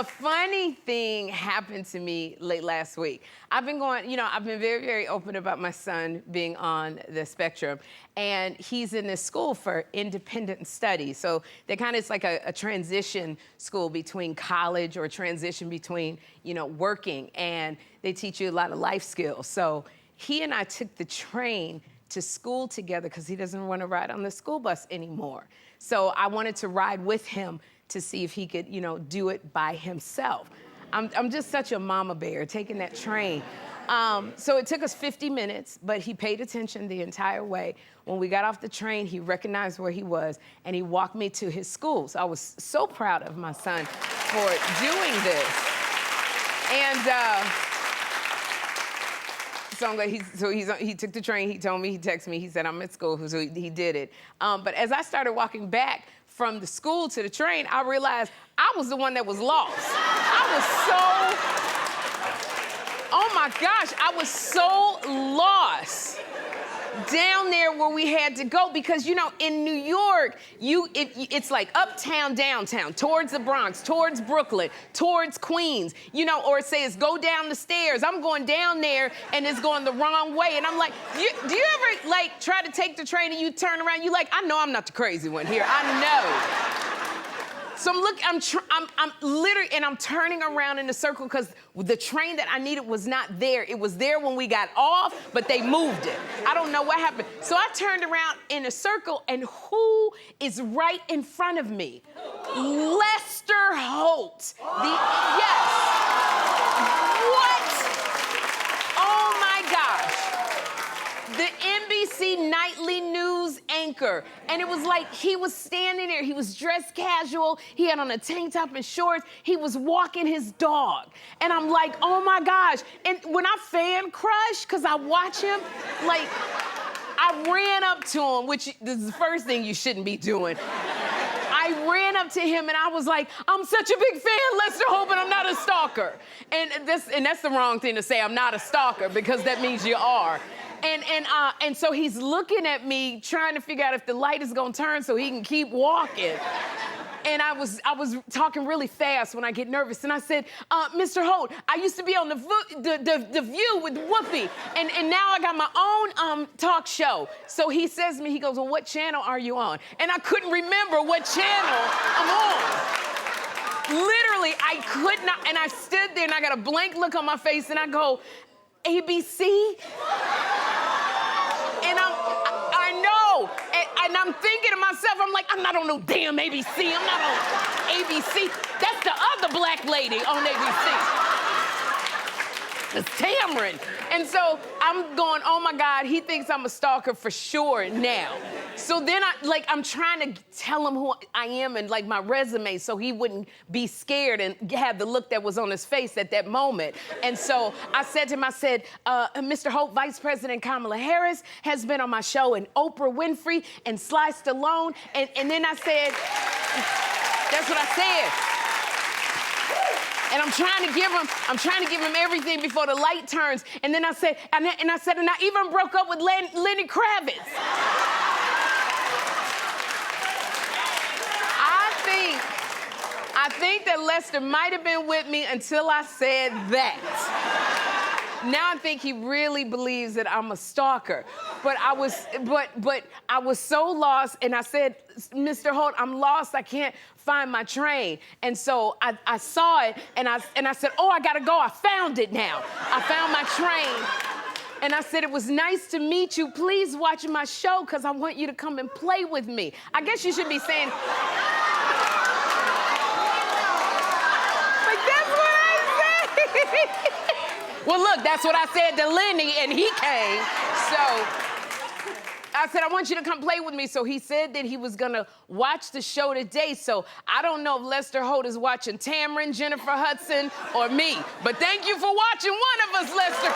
A funny thing happened to me late last week. I've been very, very open about my son being on the spectrum, and he's in this school for independent study. So it's like a transition school between college or transition between, working, and they teach you a lot of life skills. So he and I took the train to school together because he doesn't want to ride on the school bus anymore. So I wanted to ride with him to see if he could, do it by himself. I'm just such a mama bear taking that train. So it took us 50 minutes, but he paid attention the entire way. When we got off the train, he recognized where he was, and he walked me to his school. So I was so proud of my son for doing this. And so I'm glad he took the train. He told me, he texted me, he said, I'm at school, so he did it. But as I started walking back from the school to the train, I realized I was the one that was lost. Oh my gosh, I was so lost down there where we had to go because, in New York, it's like uptown, downtown, towards the Bronx, towards Brooklyn, towards Queens, or it says go down the stairs. I'm going down there and it's going the wrong way. And I'm like, do you ever try to take the train and you turn around? You I know I'm not the crazy one here. I know. So I'm literally, and I'm turning around in a circle because the train that I needed was not there. It was there when we got off, but they moved it. I don't know what happened. So I turned around in a circle, and who is right in front of me? Lester Holt. Yes. What? Oh my gosh. The NBC nightly news anchor. And it was like he was standing there. He was dressed casual. He had on a tank top and shorts. He was walking his dog. And I'm like, oh my gosh. And when I fan crush, because I watch him, I ran up to him, which this is the first thing you shouldn't be doing. I ran up to him and I was like, I'm such a big fan, Lester Holt, but I'm not a stalker. And that's the wrong thing to say, I'm not a stalker, because that means you are. And so he's looking at me, trying to figure out if the light is gonna turn so he can keep walking. And I was talking really fast when I get nervous, and I said, Mr. Holt, I used to be on the View with Whoopi, and now I got my own talk show. So he says to me, he goes, well, what channel are you on? And I couldn't remember what channel I'm on. Literally, I could not, and I stood there and I got a blank look on my face, and I go, ABC? And I know, and I'm thinking to myself, I'm like, I'm not on no damn ABC, I'm not on ABC. That's the other black lady on ABC. It's Tamron. And so I'm going, oh my God, he thinks I'm a stalker for sure now. So then I'm trying to tell him who I am and my resume so he wouldn't be scared and have the look that was on his face at that moment. And so I said to him, Mr. Holt, Vice President Kamala Harris has been on my show, and Oprah Winfrey and Sly Stallone. And then I said, that's what I said. And I'm trying to give him everything before the light turns. And then I said, and I even broke up with Lenny Kravitz. I think that Lester might have been with me until I said that. Now I think he really believes that I'm a stalker. But I was so lost, and I said, Mr. Holt, I'm lost, I can't find my train. And so I saw it, and I said, oh, I gotta go, I found it now. I found my train. And I said, it was nice to meet you. Please watch my show, because I want you to come and play with me. I guess you should be saying, like, that's what I said. Well, look, that's what I said to Lenny, and he came. So I said, I want you to come play with me. So he said that he was gonna watch the show today. So I don't know if Lester Holt is watching Tamron, Jennifer Hudson, or me. But thank you for watching one of us, Lester.